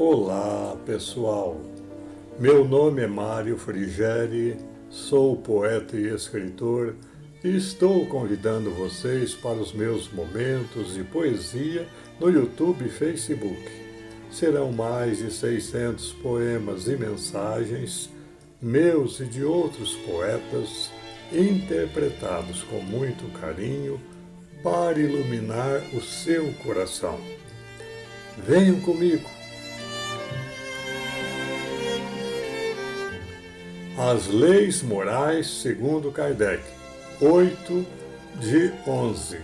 Olá, pessoal. Meu nome é Mário Frigeri, sou poeta e escritor e estou convidando vocês para os meus momentos de poesia no YouTube e Facebook. Serão mais de 600 poemas e mensagens, meus e de outros poetas, interpretados com muito carinho para iluminar o seu coração. Venham comigo! As Leis Morais segundo Kardec, 8 de 11.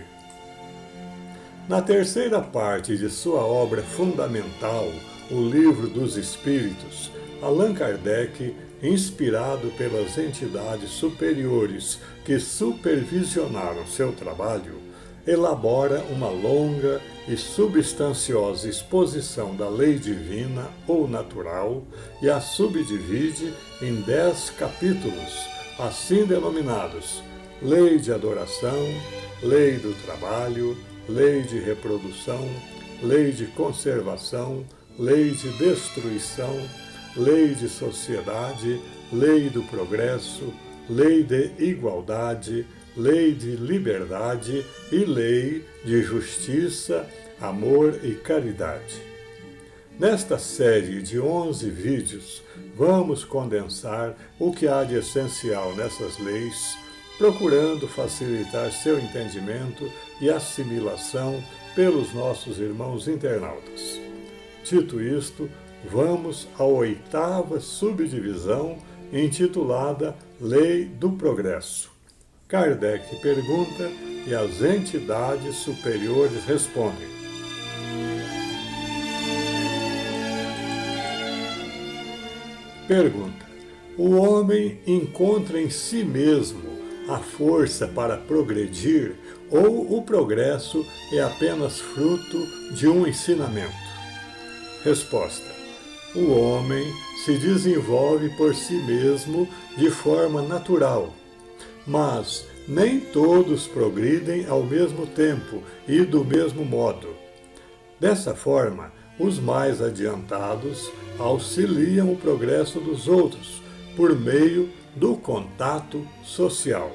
Na terceira parte de sua obra fundamental, O Livro dos Espíritos, Allan Kardec, inspirado pelas entidades superiores que supervisionaram seu trabalho, elabora uma longa e substanciosa exposição da lei divina ou natural e a subdivide em 10 capítulos, assim denominados: Lei de Adoração, Lei do Trabalho, Lei de Reprodução, Lei de Conservação, Lei de Destruição, Lei de Sociedade, Lei do Progresso, Lei de Igualdade, Lei de Liberdade e Lei de Justiça, Amor e Caridade. Nesta série de 11 vídeos, vamos condensar o que há de essencial nessas leis, procurando facilitar seu entendimento e assimilação pelos nossos irmãos internautas. Dito isto, vamos à 8ª subdivisão, intitulada Lei do Progresso. Kardec pergunta e as entidades superiores respondem. Pergunta: o homem encontra em si mesmo a força para progredir ou o progresso é apenas fruto de um ensinamento? Resposta: o homem se desenvolve por si mesmo de forma natural, mas nem todos progridem ao mesmo tempo e do mesmo modo. Dessa forma, os mais adiantados auxiliam o progresso dos outros por meio do contato social.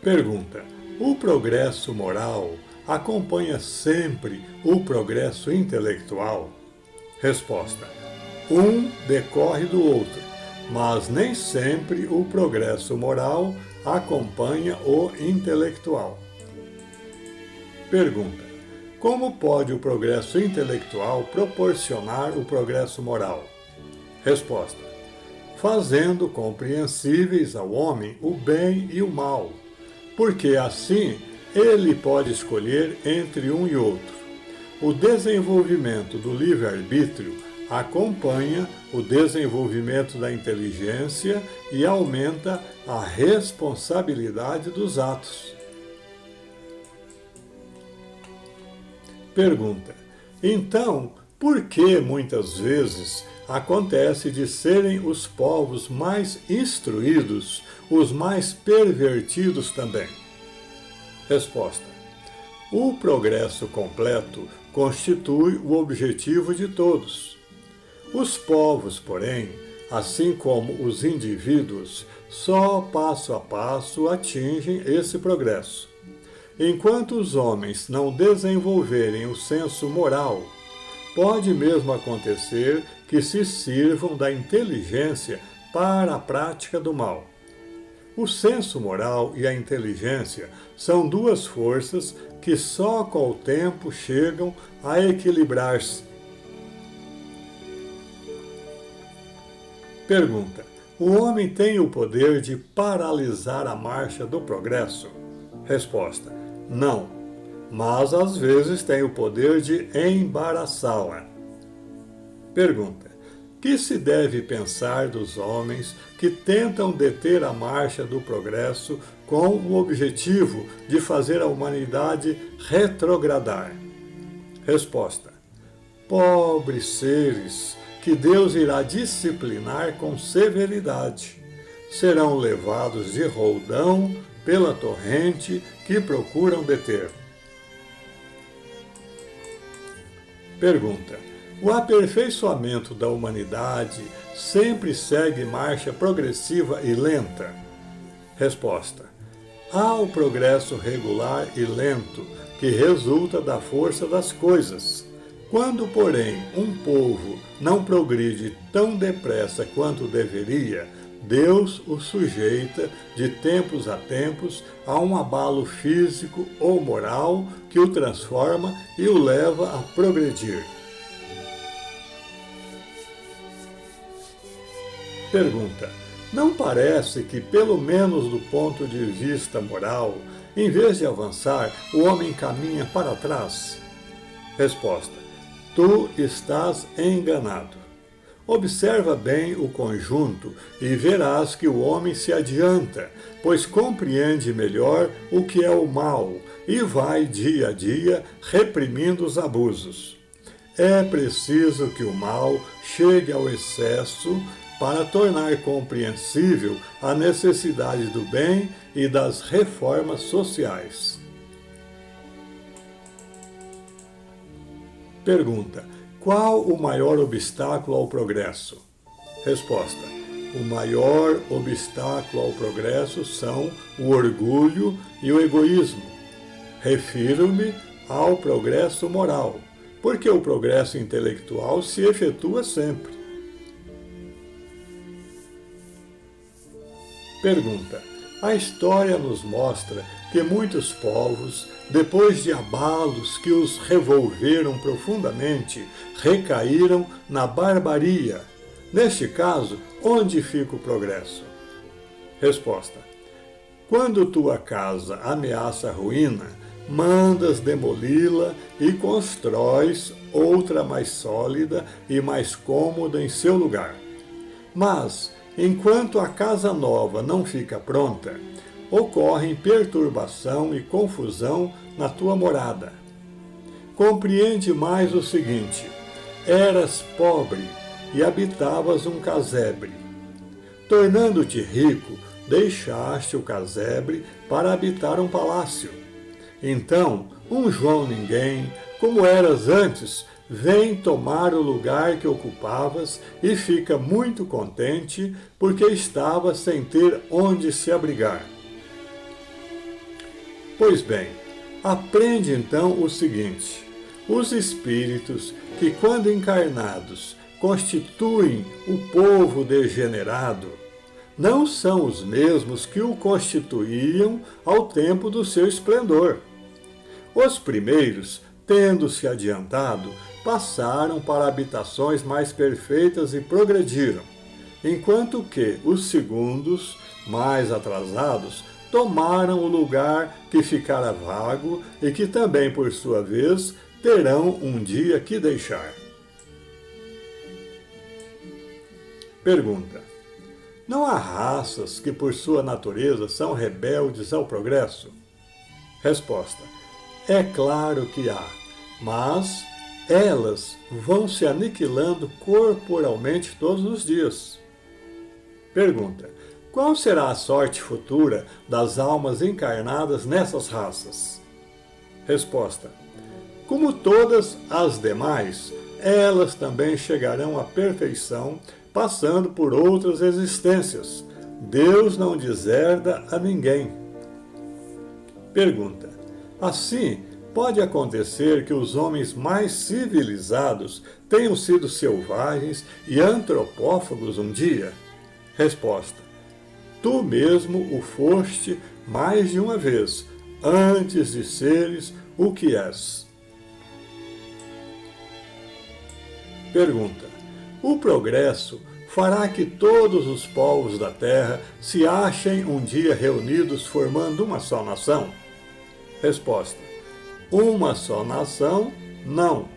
Pergunta: o progresso moral acompanha sempre o progresso intelectual? Resposta: um decorre do outro, mas nem sempre o progresso moral acompanha o intelectual. Pergunta: como pode o progresso intelectual proporcionar o progresso moral? Resposta: fazendo compreensíveis ao homem o bem e o mal, porque assim ele pode escolher entre um e outro. O desenvolvimento do livre-arbítrio acompanha o desenvolvimento da inteligência e aumenta a responsabilidade dos atos. Pergunta: então, por que muitas vezes acontece de serem os povos mais instruídos os mais pervertidos também? Resposta: o progresso completo constitui o objetivo de todos. Os povos, porém, assim como os indivíduos, só passo a passo atingem esse progresso. Enquanto os homens não desenvolverem o senso moral, pode mesmo acontecer que se sirvam da inteligência para a prática do mal. O senso moral e a inteligência são duas forças que só com o tempo chegam a equilibrar-se. Pergunta: o homem tem o poder de paralisar a marcha do progresso? Resposta: não, mas às vezes tem o poder de embaraçá-la. Pergunta: que se deve pensar dos homens que tentam deter a marcha do progresso com o objetivo de fazer a humanidade retrogradar? Resposta: pobres seres que Deus irá disciplinar com severidade, serão levados de roldão pela torrente que procuram deter. Pergunta: o aperfeiçoamento da humanidade sempre segue marcha progressiva e lenta? Resposta: há o progresso regular e lento que resulta da força das coisas. Quando, porém, um povo não progride tão depressa quanto deveria, Deus o sujeita de tempos a tempos a um abalo físico ou moral que o transforma e o leva a progredir. Pergunta: não parece que, pelo menos do ponto de vista moral, em vez de avançar, o homem caminha para trás? Resposta: tu estás enganado. Observa bem o conjunto e verás que o homem se adianta, pois compreende melhor o que é o mal e vai dia a dia reprimindo os abusos. É preciso que o mal chegue ao excesso para tornar compreensível a necessidade do bem e das reformas sociais. Pergunta: qual o maior obstáculo ao progresso? Resposta: o maior obstáculo ao progresso são o orgulho e o egoísmo. Refiro-me ao progresso moral, porque o progresso intelectual se efetua sempre. Pergunta: a história nos mostra que muitos povos, depois de abalos que os revolveram profundamente, recaíram na barbaria. Neste caso, onde fica o progresso? Resposta: quando tua casa ameaça a ruína, mandas demoli-la e constróis outra mais sólida e mais cômoda em seu lugar. Mas, enquanto a casa nova não fica pronta, ocorrem perturbação e confusão na tua morada. Compreende mais o seguinte: eras pobre e habitavas um casebre. Tornando-te rico, deixaste o casebre para habitar um palácio. Então, um João Ninguém, como eras antes, vem tomar o lugar que ocupavas e fica muito contente porque estava sem ter onde se abrigar. Pois bem, aprende então o seguinte: os espíritos que, quando encarnados, constituem o povo degenerado, não são os mesmos que o constituíam ao tempo do seu esplendor. Os primeiros, tendo-se adiantado, passaram para habitações mais perfeitas e progrediram, enquanto que os segundos, mais atrasados, tomaram o lugar que ficara vago e que também, por sua vez, terão um dia que deixar. Pergunta: não há raças que, por sua natureza, são rebeldes ao progresso? Resposta: é claro que há, mas elas vão se aniquilando corporalmente todos os dias. Pergunta: qual será a sorte futura das almas encarnadas nessas raças? Resposta: como todas as demais, elas também chegarão à perfeição, passando por outras existências. Deus não deserda a ninguém. Pergunta: assim, pode acontecer que os homens mais civilizados tenham sido selvagens e antropófagos um dia? Resposta: tu mesmo o foste mais de uma vez, antes de seres o que és. Pergunta: o progresso fará que todos os povos da Terra se achem um dia reunidos formando uma só nação? Resposta: uma só nação, não.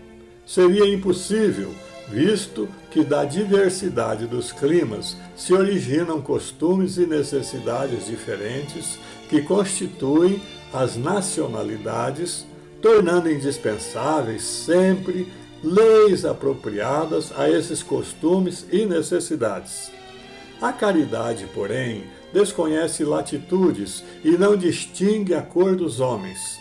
Seria impossível, visto que da diversidade dos climas se originam costumes e necessidades diferentes que constituem as nacionalidades, tornando indispensáveis sempre leis apropriadas a esses costumes e necessidades. A caridade, porém, desconhece latitudes e não distingue a cor dos homens.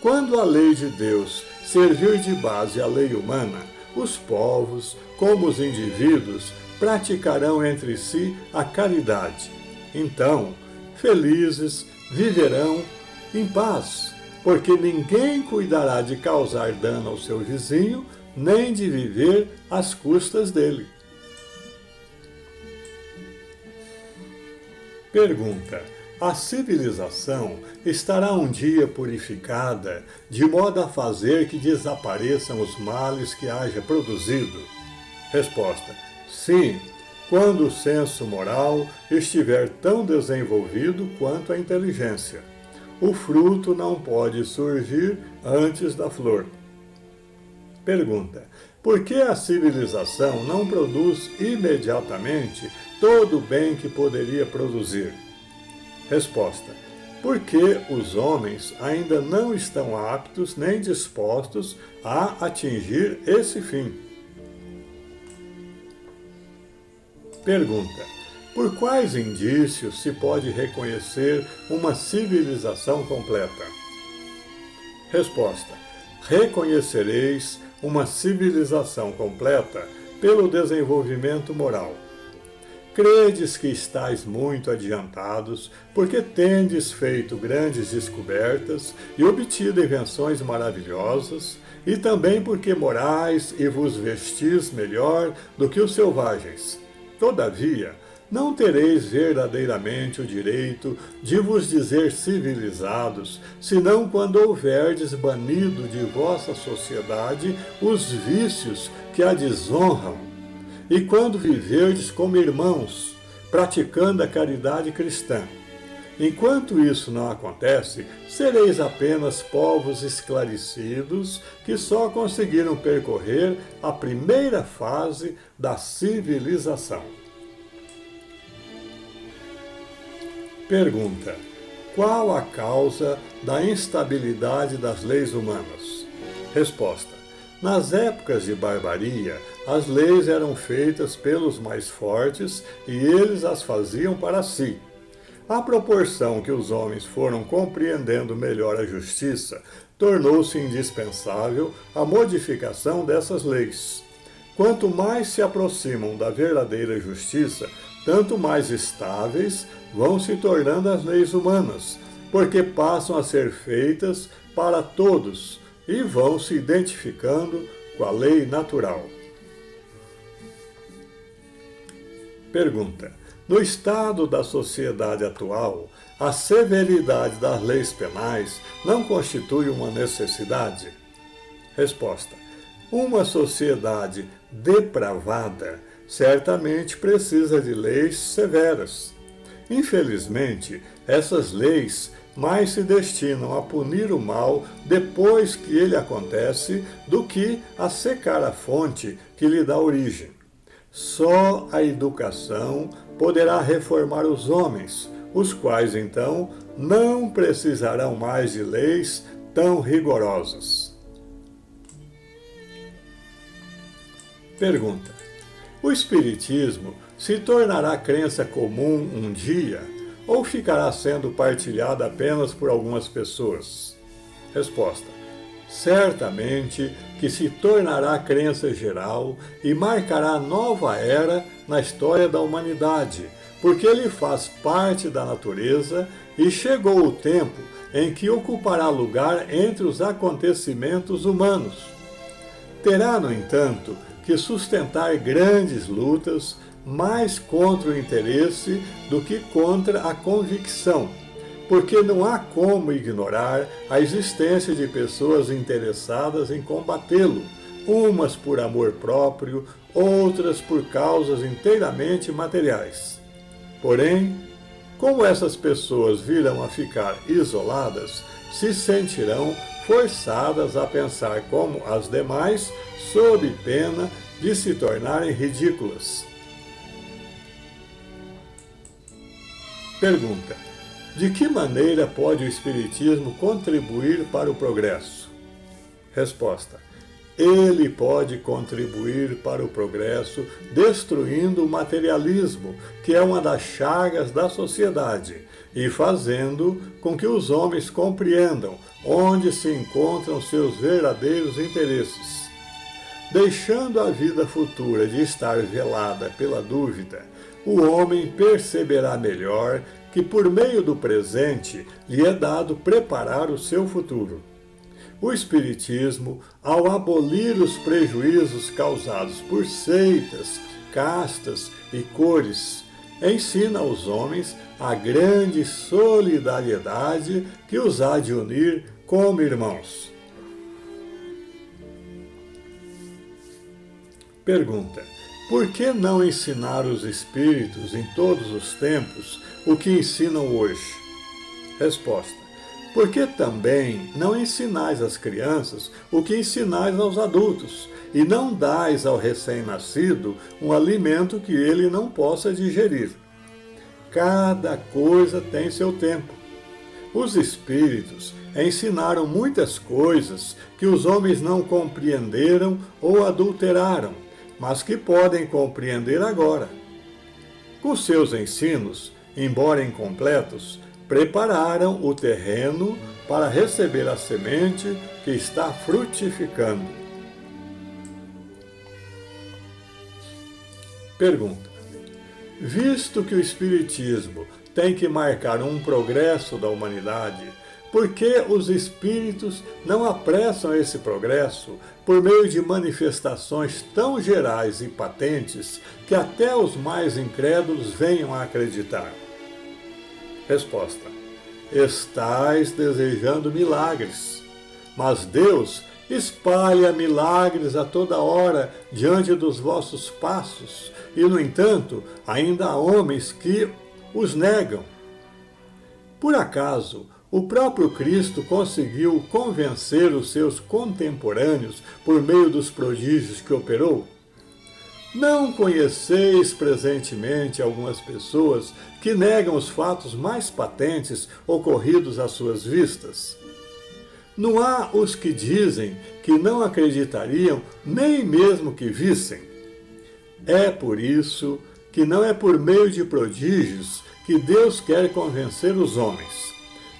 Quando a lei de Deus servir de base à lei humana, os povos, como os indivíduos, praticarão entre si a caridade. Então, felizes viverão em paz, porque ninguém cuidará de causar dano ao seu vizinho, nem de viver às custas dele. Pergunta: a civilização estará um dia purificada, de modo a fazer que desapareçam os males que haja produzido? Resposta: sim, quando o senso moral estiver tão desenvolvido quanto a inteligência. O fruto não pode surgir antes da flor. Pergunta: por que a civilização não produz imediatamente todo o bem que poderia produzir? Resposta: porque os homens ainda não estão aptos nem dispostos a atingir esse fim. Pergunta: por quais indícios se pode reconhecer uma civilização completa? Resposta: reconhecereis uma civilização completa pelo desenvolvimento moral. Credes que estáis muito adiantados, porque tendes feito grandes descobertas e obtido invenções maravilhosas, e também porque morais e vos vestis melhor do que os selvagens. Todavia, não tereis verdadeiramente o direito de vos dizer civilizados, senão quando houverdes banido de vossa sociedade os vícios que a desonram, e quando viverdes como irmãos, praticando a caridade cristã. Enquanto isso não acontece, sereis apenas povos esclarecidos que só conseguiram percorrer a primeira fase da civilização. Pergunta: qual a causa da instabilidade das leis humanas? Resposta: nas épocas de barbaria, as leis eram feitas pelos mais fortes e eles as faziam para si. À proporção que os homens foram compreendendo melhor a justiça, tornou-se indispensável a modificação dessas leis. Quanto mais se aproximam da verdadeira justiça, tanto mais estáveis vão se tornando as leis humanas, porque passam a ser feitas para todos e vão se identificando com a lei natural. Pergunta: no estado da sociedade atual, a severidade das leis penais não constitui uma necessidade? Resposta: uma sociedade depravada certamente precisa de leis severas. Infelizmente, essas leis mais se destinam a punir o mal depois que ele acontece do que a secar a fonte que lhe dá origem. Só a educação poderá reformar os homens, os quais então não precisarão mais de leis tão rigorosas. Pergunta: o Espiritismo se tornará crença comum um dia ou ficará sendo partilhada apenas por algumas pessoas? Resposta: certamente que se tornará crença geral e marcará nova era na história da humanidade, porque ele faz parte da natureza e chegou o tempo em que ocupará lugar entre os acontecimentos humanos. Terá, no entanto, que sustentar grandes lutas, mais contra o interesse do que contra a convicção, porque não há como ignorar a existência de pessoas interessadas em combatê-lo, umas por amor próprio, outras por causas inteiramente materiais. Porém, como essas pessoas virão a ficar isoladas, se sentirão forçadas a pensar como as demais, sob pena de se tornarem ridículas. Pergunta: de que maneira pode o Espiritismo contribuir para o progresso? Resposta: ele pode contribuir para o progresso destruindo o materialismo, que é uma das chagas da sociedade, e fazendo com que os homens compreendam onde se encontram seus verdadeiros interesses. Deixando a vida futura de estar velada pela dúvida, o homem perceberá melhor que por meio do presente lhe é dado preparar o seu futuro. O Espiritismo, ao abolir os prejuízos causados por seitas, castas e cores, ensina aos homens a grande solidariedade que os há de unir como irmãos. Pergunta: por que não ensinar os espíritos em todos os tempos o que ensinam hoje? Resposta: porque também não ensinais às crianças o que ensinais aos adultos, e não dais ao recém-nascido um alimento que ele não possa digerir. Cada coisa tem seu tempo. Os espíritos ensinaram muitas coisas que os homens não compreenderam ou adulteraram, mas que podem compreender agora. Com seus ensinos, embora incompletos, prepararam o terreno para receber a semente que está frutificando. Pergunta: visto que o Espiritismo tem que marcar um progresso da humanidade, por que os espíritos não apressam esse progresso por meio de manifestações tão gerais e patentes que até os mais incrédulos venham a acreditar? Resposta: estais desejando milagres, mas Deus espalha milagres a toda hora diante dos vossos passos, e, no entanto, ainda há homens que os negam. Por acaso, o próprio Cristo conseguiu convencer os seus contemporâneos por meio dos prodígios que operou? Não conheceis presentemente algumas pessoas que negam os fatos mais patentes ocorridos às suas vistas? Não há os que dizem que não acreditariam nem mesmo que vissem? É por isso que não é por meio de prodígios que Deus quer convencer os homens.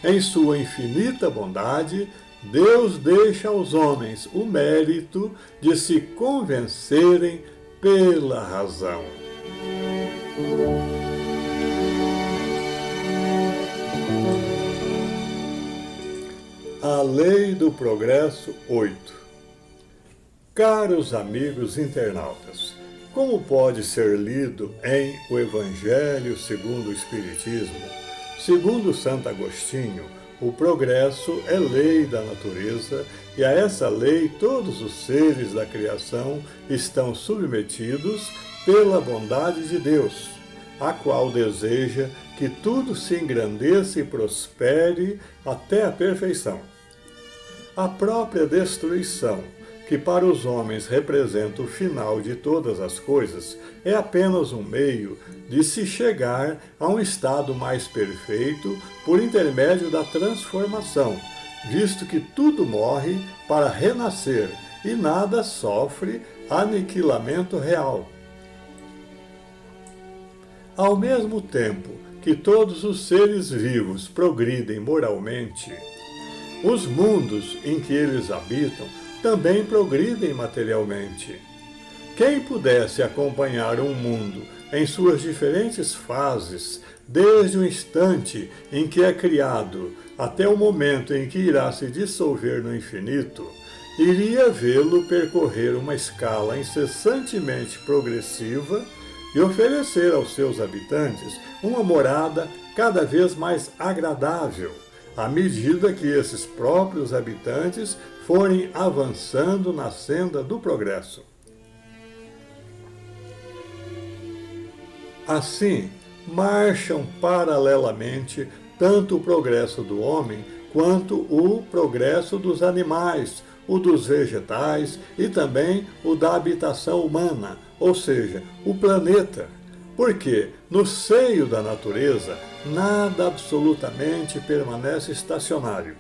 Em sua infinita bondade, Deus deixa aos homens o mérito de se convencerem pela razão. A Lei do Progresso 8. Caros amigos internautas, como pode ser lido em O Evangelho segundo o Espiritismo? Segundo Santo Agostinho, o progresso é lei da natureza, e a essa lei todos os seres da criação estão submetidos pela bondade de Deus, a qual deseja que tudo se engrandeça e prospere até a perfeição. A própria destruição, que para os homens representa o final de todas as coisas, é apenas um meio de se chegar a um estado mais perfeito por intermédio da transformação, visto que tudo morre para renascer e nada sofre aniquilamento real. Ao mesmo tempo que todos os seres vivos progridem moralmente, os mundos em que eles habitam também progridem materialmente. Quem pudesse acompanhar um mundo em suas diferentes fases, desde o instante em que é criado até o momento em que irá se dissolver no infinito, iria vê-lo percorrer uma escala incessantemente progressiva e oferecer aos seus habitantes uma morada cada vez mais agradável, à medida que esses próprios habitantes forem avançando na senda do progresso. Assim, marcham paralelamente tanto o progresso do homem quanto o progresso dos animais, o dos vegetais e também o da habitação humana, ou seja, o planeta. Porque no seio da natureza nada absolutamente permanece estacionário.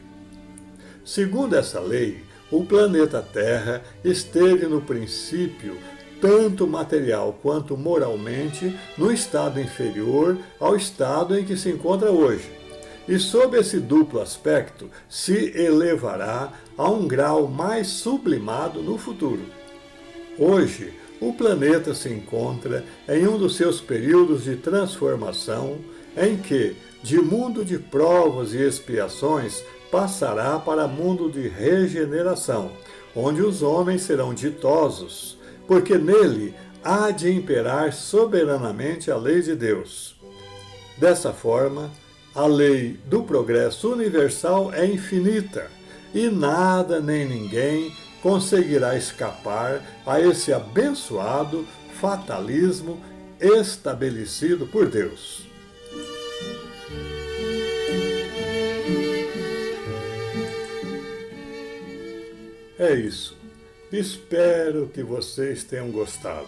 Segundo essa lei, O planeta Terra esteve no princípio, tanto material quanto moralmente, no estado inferior ao estado em que se encontra hoje. E sob esse duplo aspecto, se elevará a um grau mais sublimado no futuro. Hoje, o planeta se encontra em um dos seus períodos de transformação, em que, de mundo de provas e expiações, passará para mundo de regeneração, onde os homens serão ditosos, porque nele há de imperar soberanamente a lei de Deus. Dessa forma, a lei do progresso universal é infinita, e nada nem ninguém conseguirá escapar a esse abençoado fatalismo estabelecido por Deus. É isso. Espero que vocês tenham gostado.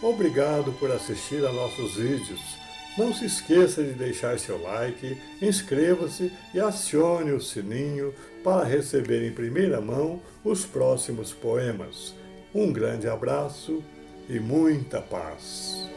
Obrigado por assistir a nossos vídeos. Não se esqueça de deixar seu like, inscreva-se e acione o sininho para receber em primeira mão os próximos poemas. Um grande abraço e muita paz.